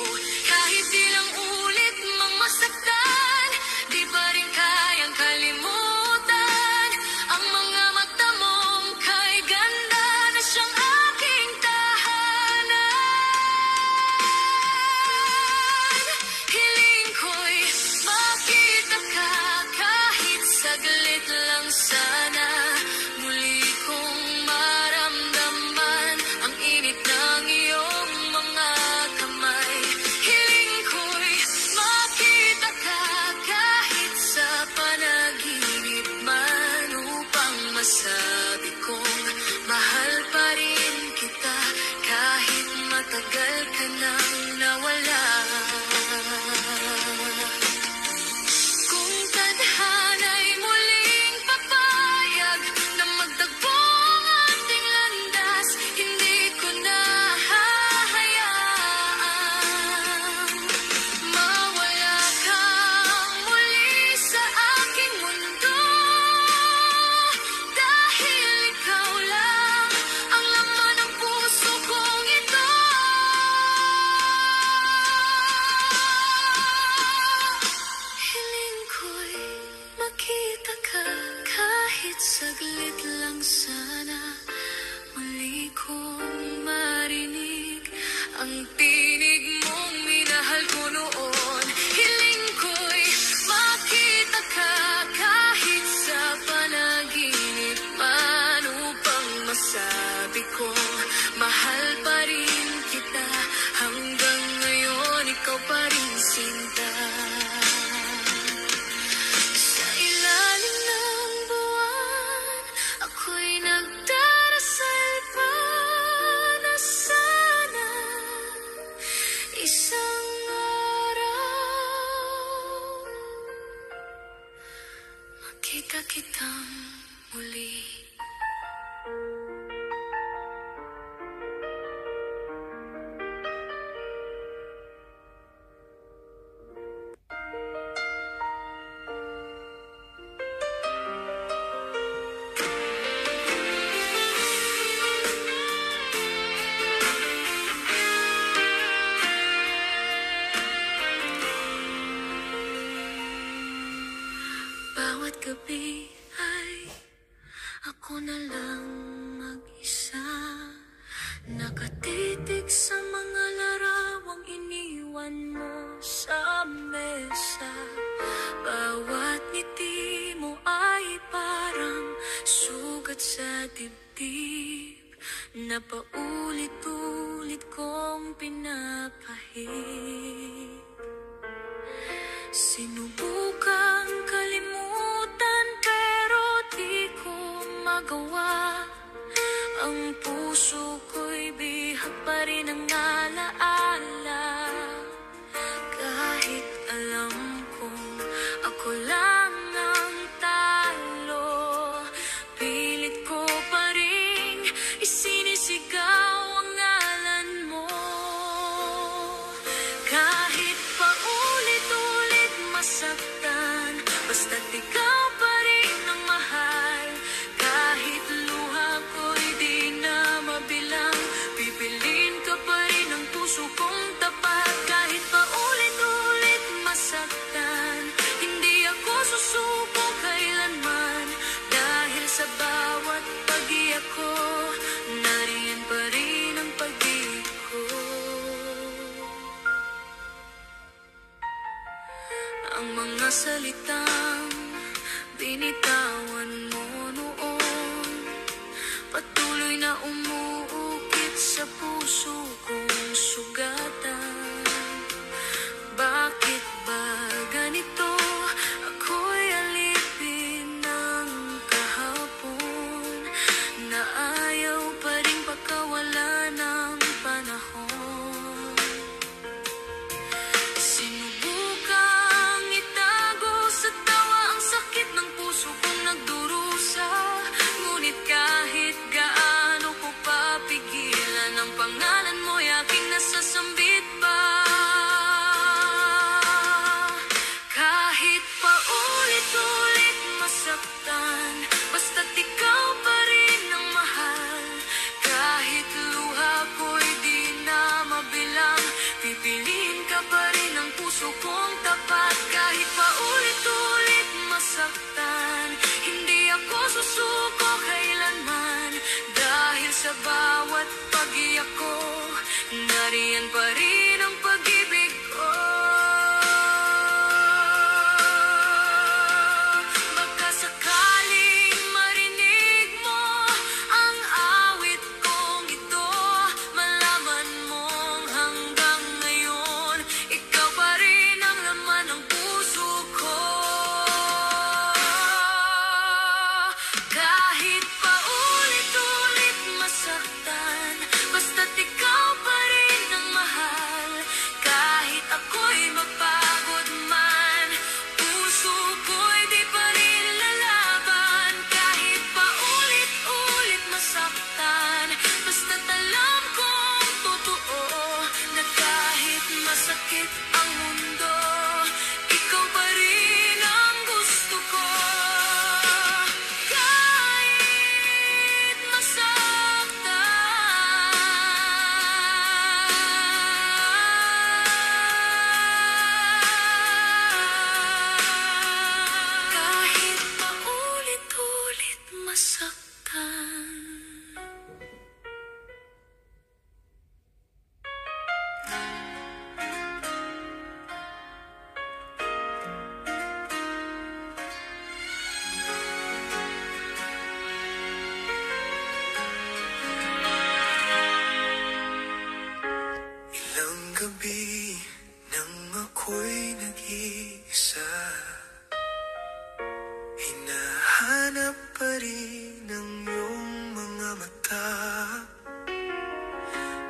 masabi kong mahal pa rin kita kahit matagal ka nang nawala. Kung tadhana'y muling papayag na magtagpo ang ating landas, hindi ko na hahayaan mawala kang muli sa aking mundo, dahil ikaw lang ang laman ng puso kong ito. Hiling ko'y makita ka kahit saglit lang sana, muli kong marinig ang tinig mong minahal ko noon. Hiling ko'y makita ka kahit sa panaginip man, upang masabi kong mahal pa rin kita hanggang ngayon, ikaw pa rin sinta. Sa ilalim ng buwan, ako'y nagdarasal pa na sana isang araw makita kitang muli. Bawat gabi ay ako na lang mag-isa, nakatitig sa mga larawang iniwan mo sa mesa. Bawat ngiti mo ay parang sugat sa dibdib na paulit-ulit kong pinapahid. Sinubukang kalimutan pero di ko magawa. Ang puso ko'y bihag pa rin ang alaala, kahit alam kong ako lang ang talo. Pilit ko pa rin isinisigaw ang ngalan mo, kahit paulit-ulit masaktan, basta't ikaw pa rin ang mahal. Kahit luha ko'y di na mabilang, pipiliin ka pa rin ang puso kong tapat. Kahit paulit-ulit masaktan, hindi ako susuko kailanman, dahil sa bawat pag-iyak ko, nariyan pa rin ang pag-ibig ko. Ang mga salitang binitawan mo noon, patuloy na umuukit sa puso kong sugatan. Bakit ba ganito? Ako'y alipin ng kahapon, na ayaw pa rin pagkawala ng panahon. Sinubukang itago sa tawa ang sakit ng puso kong nagdurusa, ngunit kahit gaano ko papigilan, ang pangalan mo'y aking nasasambit pa. Kahit paulit-ulit masaktan, basta't ikaw pa rin ang mahal. Kahit luha ko'y di na mabilang, pipiliin ka pa rin ang puso kong tapat. Kahit paulit-ulit masaktan, hindi ako susuko kailanman, dahil sa bawat pag-iyak ko, nariyan pa rin ang pag-ibig ko. Baka sakaling marinig mo ang awit kong ito, malaman mong hanggang ngayon, ikaw pa rin ang laman ng puso ko. Kahit paulit-ulit masaktan, basta't ikaw pa rin ang mahal. Kahit ako'y mapagod man, puso ko'y di pa rin lalaban. Kahit paulit-ulit masaktan, basta't alam kong totoo, na kahit masakit ang mundo, ikaw pa rin ang gusto ko. Kahit masaktan, kahit paulit-ulit masaktan.
Ilang gabi nang ako'y nag-iisa, hinahanap pa rin ang iyong mga mata.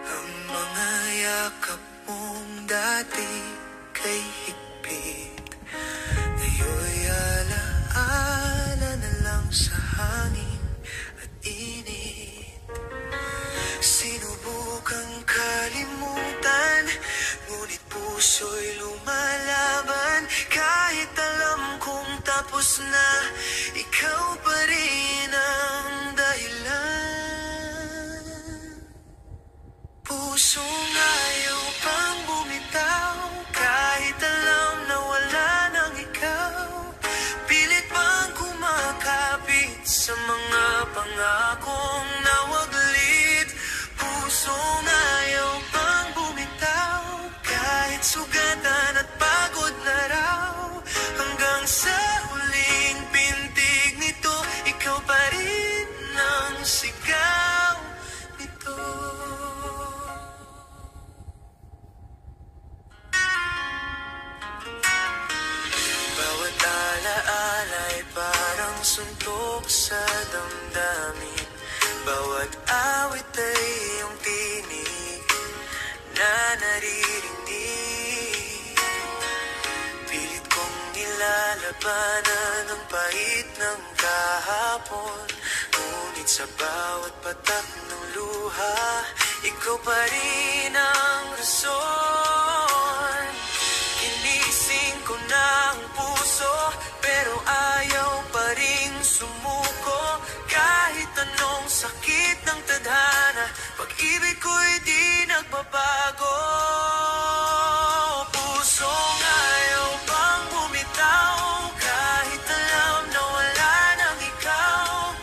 Ang mga yakap mong dati kay higpit, ngayon'y alaala na lang sa hangin at init. Sinubukang kalimutan, ngunit puso'y lumalaban. Kahit alam kong tapos na, ikaw pa rin ang dahilan. Pusong ayaw pang bumitaw, kahit alam na wala nang ikaw. Pilit bang kumakapit sa mga pangakong nawaglit? Pusong ayaw pang bumitaw, kahit sugatan at pagod na raw. Hanggang sa huling pintig nito, ikaw pa rin ang sigaw nito. Bawat alaala ay parang suntok sa damdamin. Bawat awit ay iyong tinig na naririnig. Pilit kong nilalabanan ang pait ng kahapon, ngunit sa bawat patak ng luha, ikaw pa rin ang rason. Ginising ko na ang puso, pero ayaw pa rin sumuko. Kahit anong sakit ng tadhana, pag-ibig ko'y di nagbabago. Pusong ayaw pang bumitaw, kahit alam na wala nang ikaw.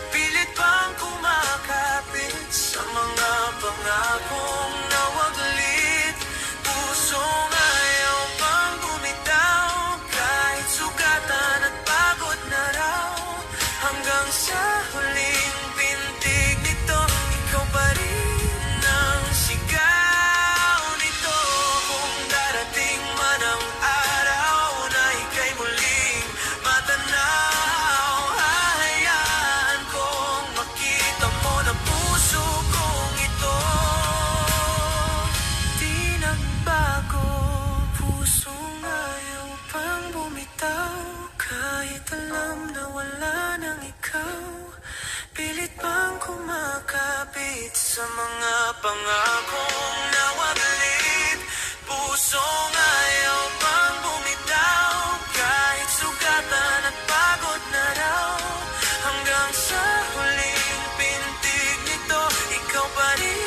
Pilit bang kumakapit sa mga pangakong nawaglit? Pusong ayaw pang bumitaw, kahit sugatan at pagod na raw. Hanggang sa huling pintig nito, ikaw pa rin ang sigaw nito. Kung darating man ang araw na ika'y muling matanaw, hahayaan kong makita mo na puso kong ito di nagbago. Pusong ayaw pang bumitaw, kahit alam na wala nang ikaw. Pilit bang kumakapit sa mga pangakong nawaglit? Pusong ayaw pang bumitaw, kahit sugatan at pagod na raw. Hanggang sa huling pintig nito, ikaw pa rin.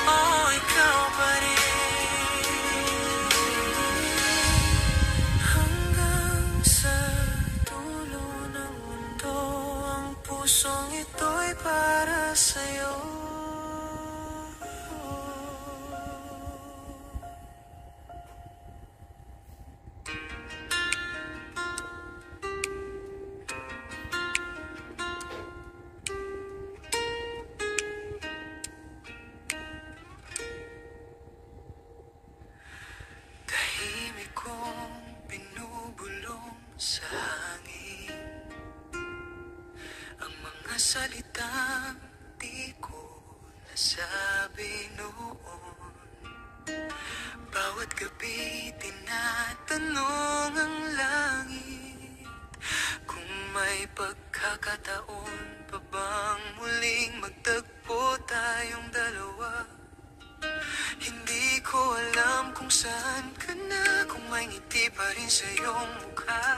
Oh, ikaw pa rin. Hanggang sa dulo ng mundo, ang pusong ito'y para sa'yo. Tahimik kong binubulong sa hangin, mga salitang di ko nasabi noon. Bawat gabi tinatanong ang langit kung may pagkakataon pa bang muling magtagpo tayong dalawa. Hindi ko alam kung saan ka na, kung may ngiti pa rin sa iyong mukha.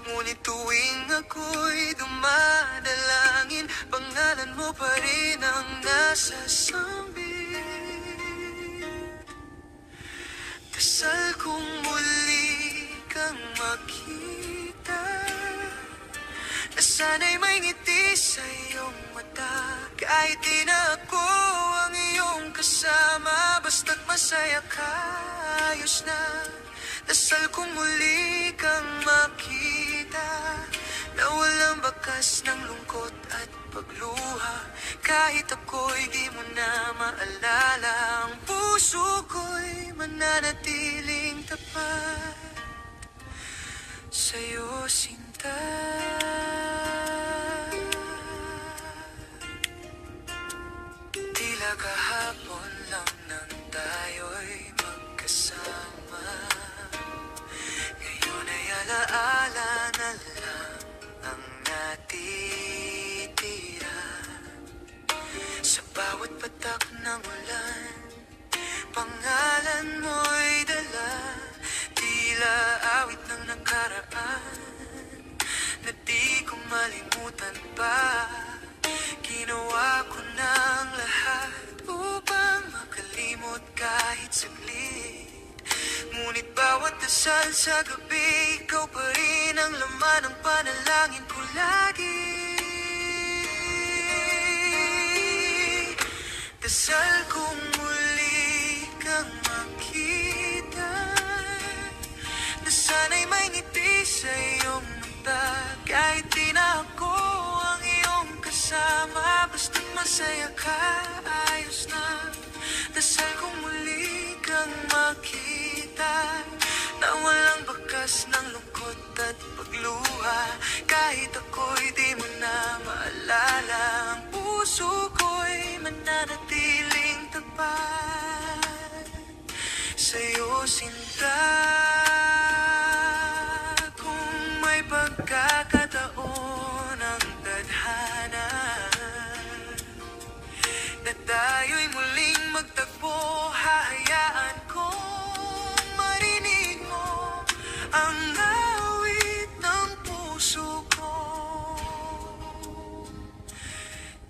Ngunit tuwing ako'y dumadalangin, pangalan mo pa rin ang nasa sambit. Dasal kong muli kang makita, na sana'y may ngiti sa iyong mata. Kahit di na ako ang iyong kasama, basta't masaya ka, ayos na. Dasal kong muli kang makita, na walang bakas ng lungkot at pagluha. Kahit ako'y di mo na maalala, ang puso ko'y mananatiling tapat sa'yo, sinta. Tila kahapon lang nang tayo'y magkasama, ngayon ay alaala na lang ang natitira. Sa bawat patak ng ulan, pangalan mo'y dala. Tila awit ng nakaraan na di ko malimutan pa. Ginawa ko ng lahat upang makalimot kahit saglit. Ngunit bawat dasal sa gabi, ikaw pa rin ang laman ng panalangin ko lagi. Dasal kong muli kang makita, na sana'y may ngiti sa iyong mata. Kahit di na ako ang iyong kasama, basta't masaya ka, ayos na. Dasal kong muli kang makita, na walang bakas ng lungkot at pagluha. Kahit ako'y di mo na maalala, ang puso ko'y mananatiling tapat sa'yo, sinta. Kung may pagkakataon ang tadhana na tayo'y muling magtagpo, hahayaan kong marinig mo ang awit ng puso ko.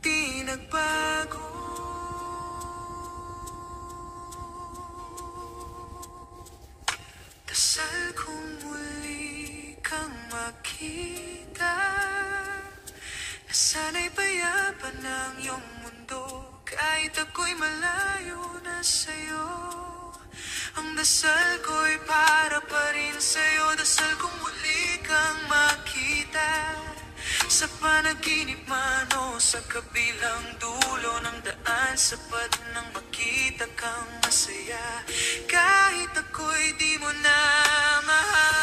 Di nagbago. Dasal kong muli kang makita, na sana'y payapan ng iyong mundo. Kahit ako'y malayo na sa'yo, ang dasal ko'y para pa rin sa'yo. Dasal kong muli kang makita, sa panaginip man o sa kabilang dulo ng daan. Sapat nang makita kang masaya, kahit ako'y di mo na mahal.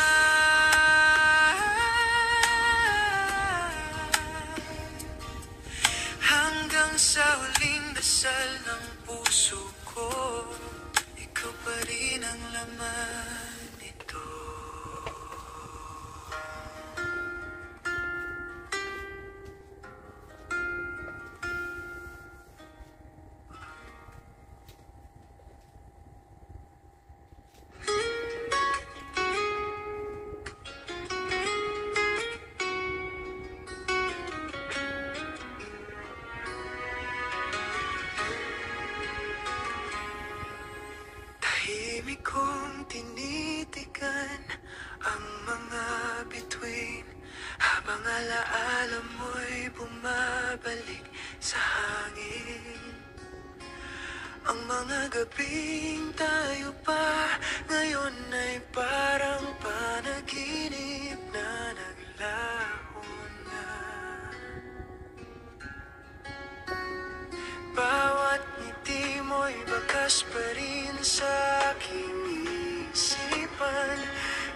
Hanggang sa huling dasal ng puso ko, ikaw pa rin ang laman nito. Tahimik kong tinitigan ang mga bituin, habang alaala mo'y bumabalik sa hangin. Ang mga gabing tayo pa ngayon ay parang panaginip na naglaho na. Bawat ngiti mo'y bakas pa rin sa aking isipan.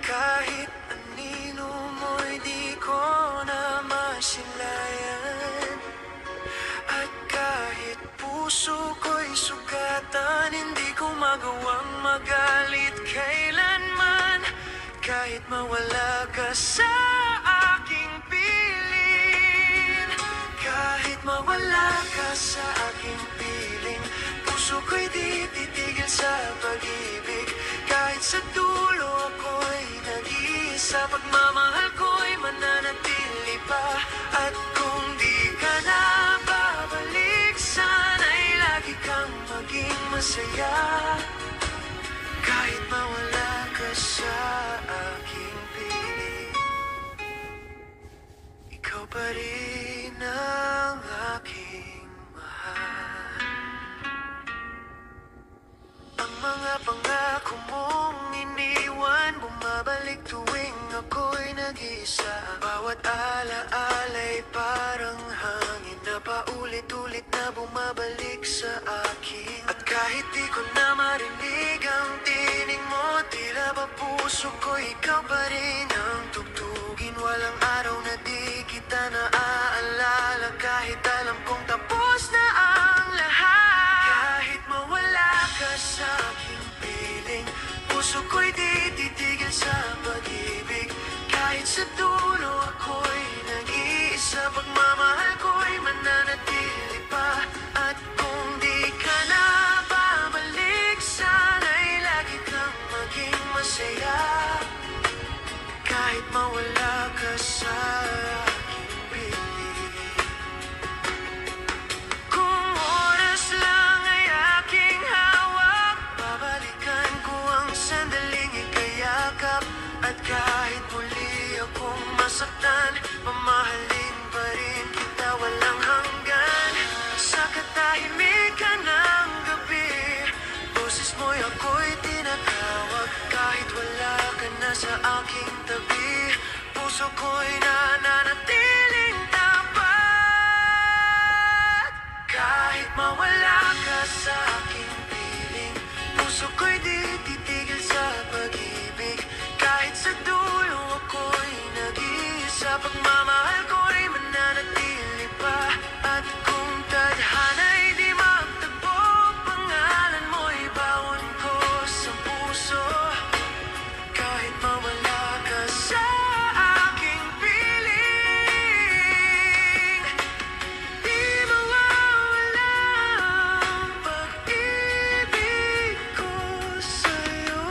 Kahit anino mo'y di ko na masilayan. Kahit mawala ka sa aking piling, kahit mawala ka sa aking piling, puso ko'y di titigil sa pag-ibig. Kahit sa dulo ako'y nag-iisa, pagmamahal ko'y mananatili pa. At kung di ka na babalik, sana'y lagi kang maging masaya. Kahit mawala ka sa aking piling, ikaw pa rin ang aking mahal. Ang mga pangako mong iniwan, bumabalik tuwing ako'y nag-isa. Bawat alaala'y parang hangin na paulit-ulit na bumabalik sa akin. At kahit di ko na marinig ang tinig mo, tila ba puso ko ikaw pa rin ang tugtugin. Walang araw na di kita naaalala, kahit alam kong tapos na ang lahat. Kahit mawala ka sa aking piling, puso ko'y di titigil sa pag-ibig. Kahit sa dulo ako'y nag-iisa, pagmamahal ko'y mananatili pa. At kung di ka na babalik, sana'y lagi kang maging masaya. Kahit mawala ka sa aking piling, kung oras lang ay aking hawak, babalikan ko ang sandaling ikayakap. At kahit muli akong masaktan, mamahalin pa rin kita walang hanggan. Sa katahimikan ng gabi, boses mo'y ako'y tinatawag. Kahit wala ka na sa aking tabi, puso ko'y nananatiling tapat. Kahit mawala ka sa aking piling, puso ko'y di titigil sa pag-ibig. Kahit sa dulo ako'y nag-iisa, pagmamahal ko'y mananatili pa. At kung tadhana'y di magtagpo, pangalan mo'y bawon ko sa puso. Kahit mawala ka sa aking piling, di mawawala ang pag-ibig ko sa'yo.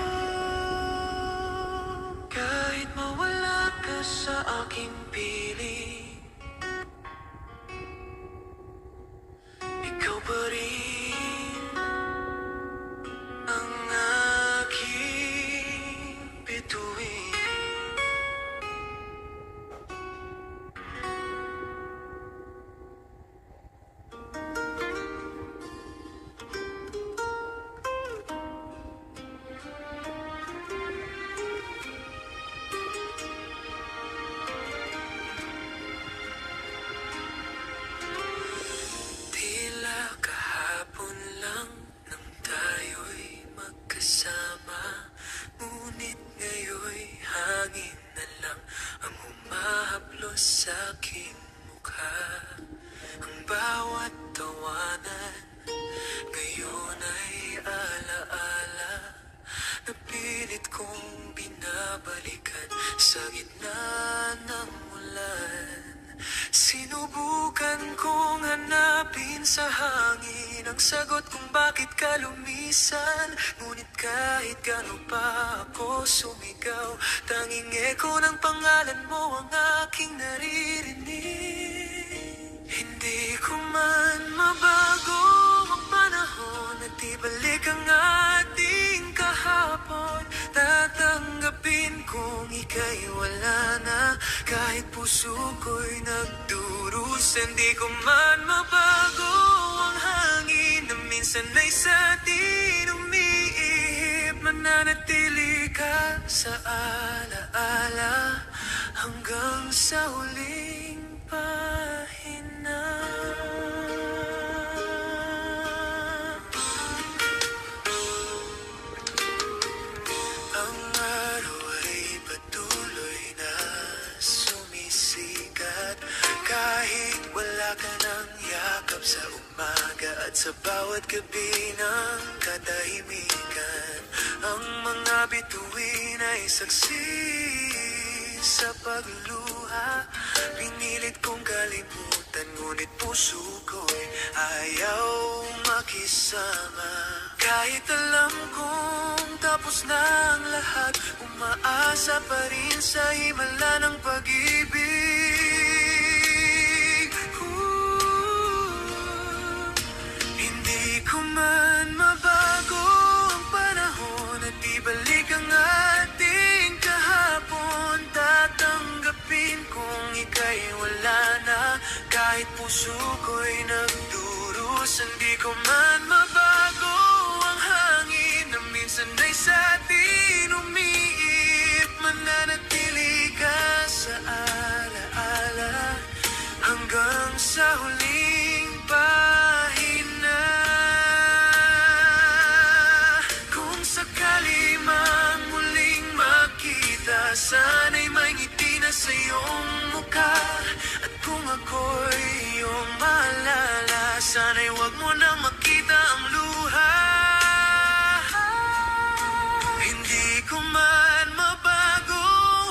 Kahit mawala ka sa aking piling, ikaw pa rin ang aking bituin. Tila kahapon lang nang tayo'y magkasama, ngunit ngayon'y hangin na lang ang humahaplos sa aking mukha. Ang bawat tawanan ngayon ay alaala na pilit kong binabalikan sa gitna ng ulan. Sinubukan kong hanapin sa hangin ang sagot kung bakit ka lumisan. Ngunit kahit gaano pa ako sumigaw, tanging eko ng pangalan mo ang aking naririnig. Hindi ko man mabago ang panahon at ibalik ang ating kahapon. Tatanggapin kong ika'y wala na, kahit puso ko'y nagdurusa. Hindi ko man mabago ang hangin na minsan ay sa atin umiihip. Mananatili ka sa alaala hanggang sa huling pahina. Ang araw ay patuloy na sumisikat, kahit wala ka ng yakap sa umaga at sa bawat gabi ng katahimikan. Ang mga bituin ay saksi sa pagluha. Pinilit kong kalimutan, ngunit puso ko'y ayaw makisama. Kahit alam kong tapos na ang lahat, umaasa pa rin sa himala ng pag-ibig. Hindi ko man mabago ang panahon at ibalik ang ating kahapon. Tatanggapin kung ika'y wala na, kahit puso ko'y nagdurusa. Hindi ko man mabago ang hangin na minsan ay sa atin umiip. Mananatili ka sa alaala hanggang sa huling pahina. Kung sakali mang muling makita, sana'y may ngiti na sa iyong mukha. At kung ako'y iyong maalala, sana'y wag mo nang makita ang luha. Hindi ko man mabago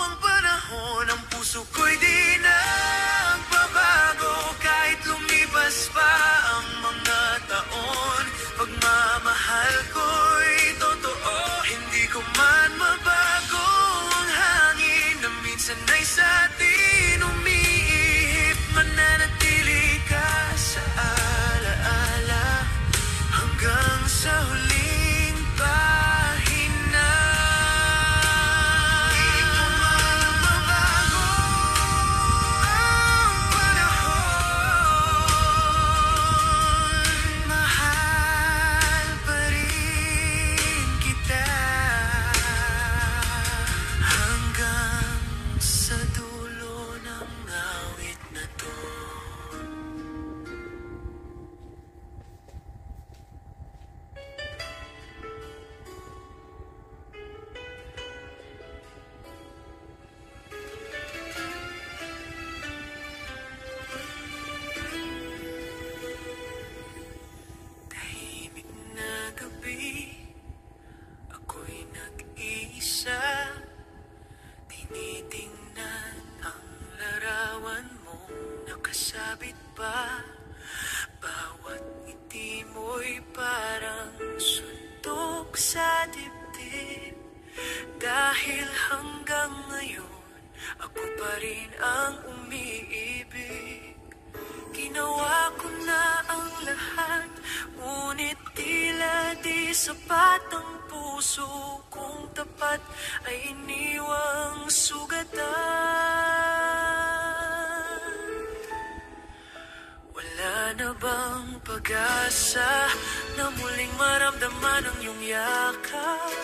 ang panahon, ang puso ko'y di nagbabago. Kahit lumipas pa ang mga taon, pagmamahal ko'y totoo. Hindi ko man mabago ang hangin na minsan ay sa atin umiihip. Mananatili ka sa alaala hanggang sa huling pahina. Hindi ko man mabago ang panahon, mahal pa rin kita hanggang sa dulo ng awit na to. Tahimik na gabi, ako'y nag-iisa. Tinitingnan ang larawan mong nakasabit pa. Bawat ngiti mo'y parang suntok sa dibdib. Dahil hanggang ngayon, ako pa rin ang umiibig. Ginawa ko na ang lahat, ngunit tila di sapat. Ang puso kong tapat ay iniwang sugatan. Wala na bang pag-asa na muling maramdaman ang iyong yakap?